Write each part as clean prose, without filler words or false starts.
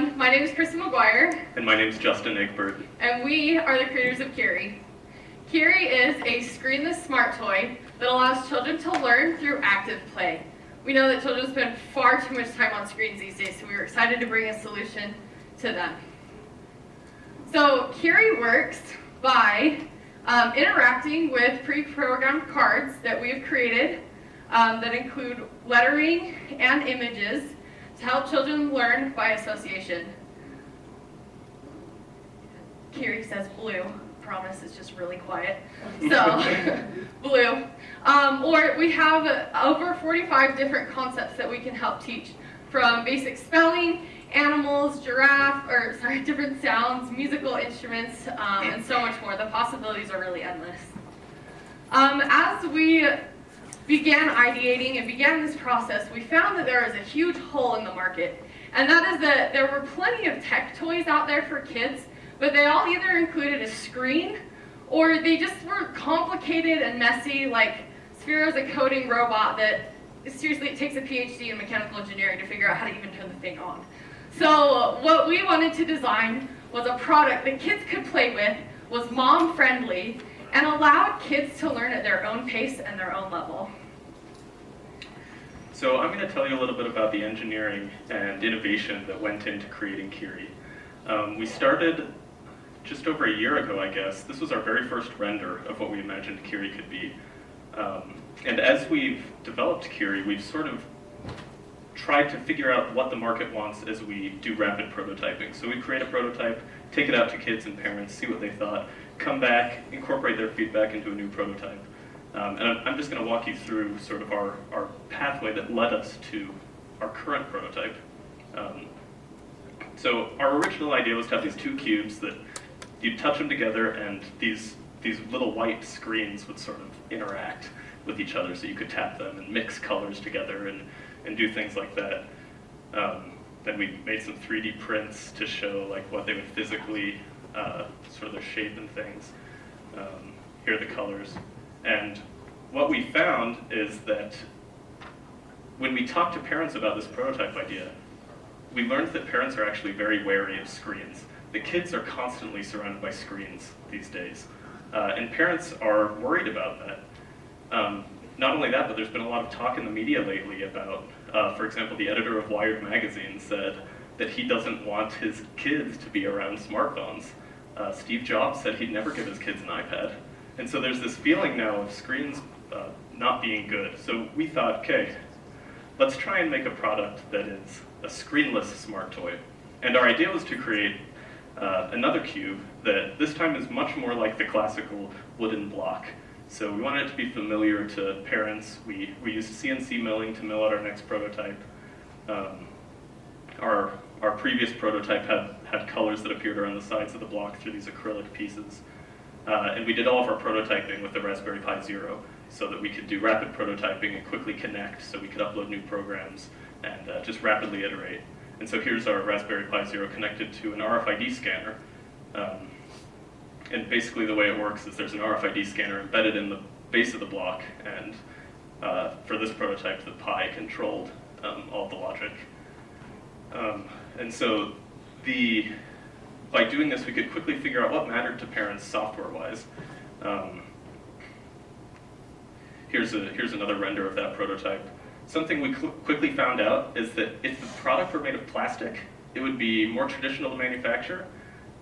everyone. My name is Kristen McGuire. And my name is Justin Egbert. And we are the creators of Kiri. Kiri is a screenless smart toy that allows children to learn through active play. We know that children spend far too much time on screens these days, so we were excited to bring a solution to them. So Kiri works by interacting with pre-programmed cards that we've created that include lettering and images to help children learn by association. Kiri says blue. Promise, it's just really quiet. So, blue. Or we have over 45 different concepts that we can help teach, from basic spelling, animals, different sounds, musical instruments, and so much more. The possibilities are really endless. As we began ideating and began this process, we found that there is a huge hole in the market, and that is that there were plenty of tech toys out there for kids, but they all either included a screen or they just were complicated and messy, like Sphero's a coding robot that, seriously, it takes a PhD in mechanical engineering to figure out how to even turn the thing on. So what we wanted to design was a product that kids could play with, was mom-friendly, and allowed kids to learn at their own pace and their own level. So I'm going to tell you a little bit about the engineering and innovation that went into creating Kiri. We started just over a year ago, I guess. This was our very first render of what we imagined Kiri could be. And as we've developed Kiri, we've sort of tried to figure out what the market wants as we do rapid prototyping. So we create a prototype, take it out to kids and parents, see what they thought, come back, incorporate their feedback into a new prototype. And I'm just going to walk you through sort of our pathway that led us to our current prototype. So our original idea was to have these two cubes that you'd touch them together, and these little white screens would sort of interact with each other, so you could tap them and mix colors together and do things like that. Then we made some 3D prints to show like what they would physically, sort of their shape and things. Here are the colors. And what we found is that when we talked to parents about this prototype idea, we learned that parents are actually very wary of screens. The kids are constantly surrounded by screens these days. And parents are worried about that. Not only that, but there's been a lot of talk in the media lately about, for example, the editor of Wired magazine said that he doesn't want his kids to be around smartphones. Steve Jobs said he'd never give his kids an iPad. And so there's this feeling now of screens not being good. So we thought, okay, let's try and make a product that is a screenless smart toy. And our idea was to create another cube that this time is much more like the classical wooden block. So we wanted it to be familiar to parents. We used CNC milling to mill out our next prototype. Our previous prototype had colors that appeared around the sides of the block through these acrylic pieces. And we did all of our prototyping with the Raspberry Pi Zero so that we could do rapid prototyping and quickly connect, so we could upload new programs and just rapidly iterate. And so here's our Raspberry Pi Zero connected to an RFID scanner. And basically the way it works is there's an RFID scanner embedded in the base of the block, and for this prototype, the Pi controlled all the logic. And so by doing this, we could quickly figure out what mattered to parents software-wise. Here's another render of that prototype. Something we quickly found out is that if the product were made of plastic, it would be more traditional to manufacture,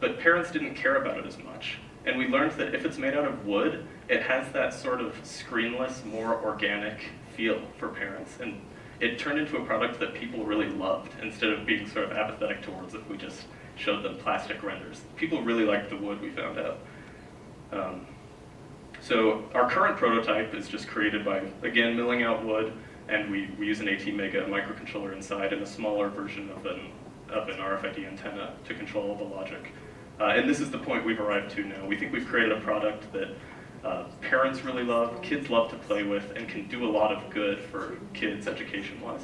but parents didn't care about it as much. And we learned that if it's made out of wood, it has that sort of screenless, more organic feel for parents. And it turned into a product that people really loved, instead of being sort of apathetic towards if we just showed them plastic renders. People really liked the wood, we found out. So our current prototype is just created by, again, milling out wood, and we use an ATmega microcontroller inside and a smaller version of an RFID antenna to control all the logic. And this is the point we've arrived to now. We think we've created a product that parents really love, kids love to play with, and can do a lot of good for kids education-wise.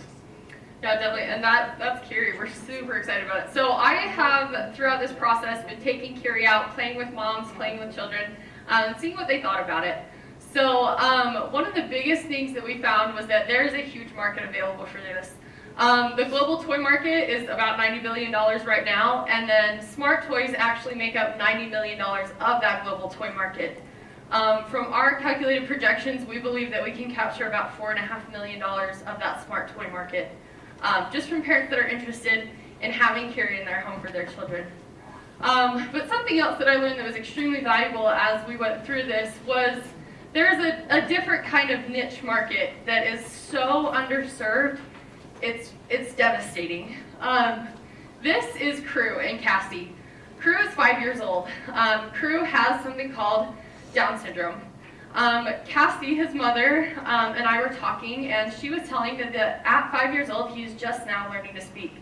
Yeah, definitely, and that's Kiri. We're super excited about it. So I have, throughout this process, been taking Kiri out, playing with moms, playing with children, and seeing what they thought about it. So one of the biggest things that we found was that there is a huge market available for this. The global toy market is about $90 billion right now, and then smart toys actually make up $90 million of that global toy market. From our calculated projections, we believe that we can capture about $4.5 million of that smart toy market, just from parents that are interested in having Kiri in their home for their children. But something else that I learned that was extremely valuable as we went through this was there's a different kind of niche market that is so underserved, it's devastating. This is Crew and Cassie. Crew is 5 years old. Crew has something called Down syndrome. Cassie, his mother, and I were talking, and she was telling me that at 5 years old, he's just now learning to speak.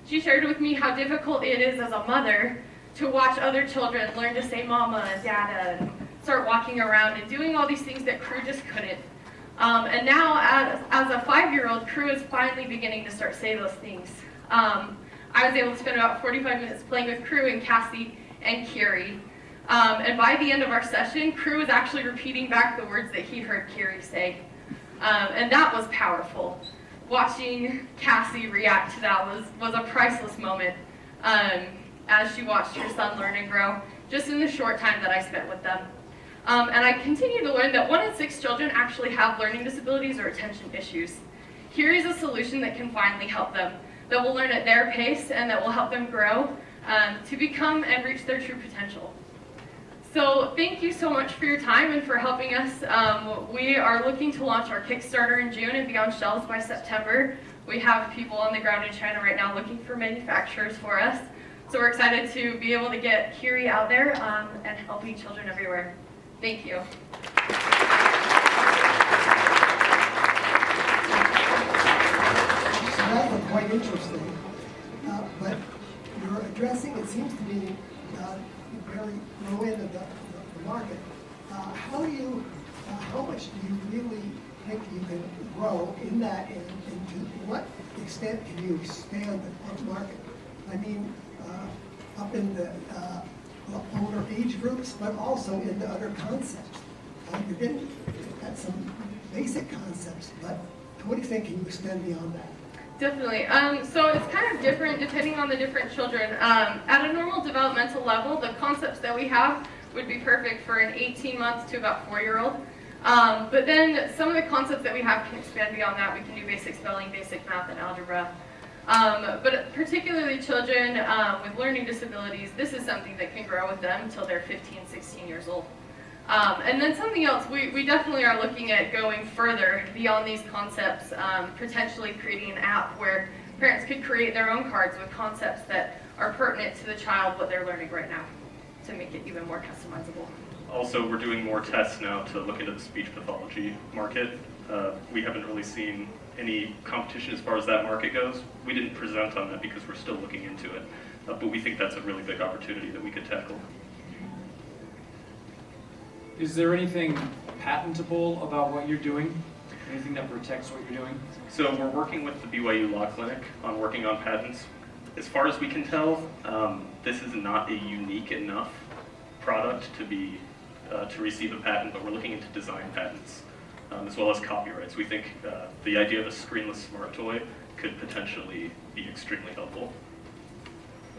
She shared with me how difficult it is as a mother to watch other children learn to say mama and dada and start walking around and doing all these things that Crew just couldn't. And now, as a 5-year-old, Crew is finally beginning to start saying those things. I was able to spend about 45 minutes playing with Crew and Cassie and Kiri. And by the end of our session, Crew was actually repeating back the words that he heard Kiri say. And that was powerful. Watching Cassie react to that was a priceless moment as she watched her son learn and grow just in the short time that I spent with them. And I continue to learn that 1 in 6 children actually have learning disabilities or attention issues. Here is a solution that can finally help them, that will learn at their pace and that will help them grow to become and reach their true potential. So thank you so much for your time and for helping us. We are looking to launch our Kickstarter in June and be on shelves by September. We have people on the ground in China right now looking for manufacturers for us. So we're excited to be able to get Kiri out there and helping children everywhere. Thank you. So that was quite interesting, but you're addressing, it seems to be, very low end of the market. How much do you really think you can grow in that, and to what extent can you expand the market? I mean, up in the older age groups, but also in the other concepts. You're getting at some basic concepts, but to what extent can you extend beyond that? Definitely. So it's kind of different depending on the different children. At a normal developmental level, the concepts that we have would be perfect for an 18 months to about 4-year-old. But then some of the concepts that we have can expand beyond that. We can do basic spelling, basic math, and algebra. But particularly children with learning disabilities, this is something that can grow with them until they're 15, 16 years old. And then something else, we definitely are looking at going further beyond these concepts, potentially creating an app where parents could create their own cards with concepts that are pertinent to the child, what they're learning right now, to make it even more customizable. Also, we're doing more tests now to look into the speech pathology market. We haven't really seen any competition as far as that market goes. We didn't present on that because we're still looking into it, but we think that's a really big opportunity that we could tackle. Is there anything patentable about what you're doing? Anything that protects what you're doing? So we're working with the BYU Law Clinic on working on patents. As far as we can tell, this is not a unique enough product to receive a patent, but we're looking into design patents as well as copyrights. We think the idea of a screenless smart toy could potentially be extremely helpful.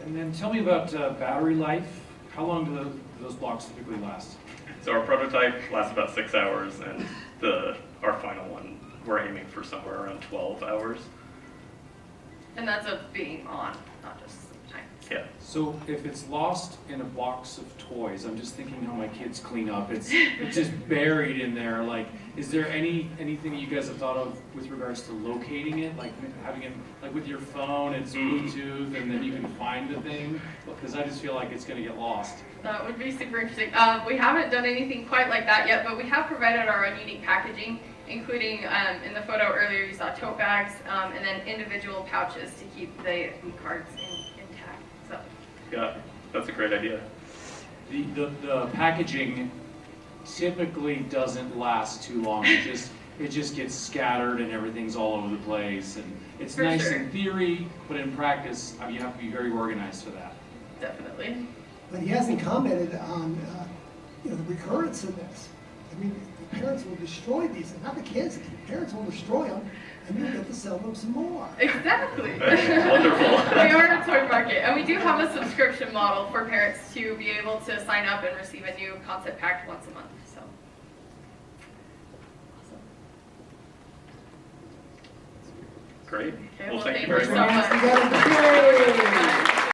And then tell me about battery life. How long do those blocks typically last? So our prototype lasts about 6 hours, and our final one, we're aiming for somewhere around 12 hours. And that's of being on, not just time. Yeah. So if it's lost in a box of toys, I'm just thinking how my kids clean up. It's just buried in there. Like, is there anything that you guys have thought of with regards to locating it? Like having it, like with your phone, it's Bluetooth, and then you can find the thing? Because I just feel like it's going to get lost. That would be super interesting. We haven't done anything quite like that yet, but we have provided our own unique packaging, including in the photo earlier you saw tote bags and then individual pouches to keep the cards intact. So. Yeah, that's a great idea. The packaging typically doesn't last too long. It just gets scattered and everything's all over the place. And it's For nice sure. in theory, but in practice, you have to be very organized for that. Definitely. But he hasn't commented on the recurrence of this. I mean, the parents will destroy these, and not the kids. The parents will destroy them, and you get to sell them some more. Exactly. Wonderful. We are a toy market, and we do have a subscription model for parents to be able to sign up and receive a new concept pack once a month. So, awesome. Great. Okay, Well, well, thank you thank very you so much. much. You got it. Yay!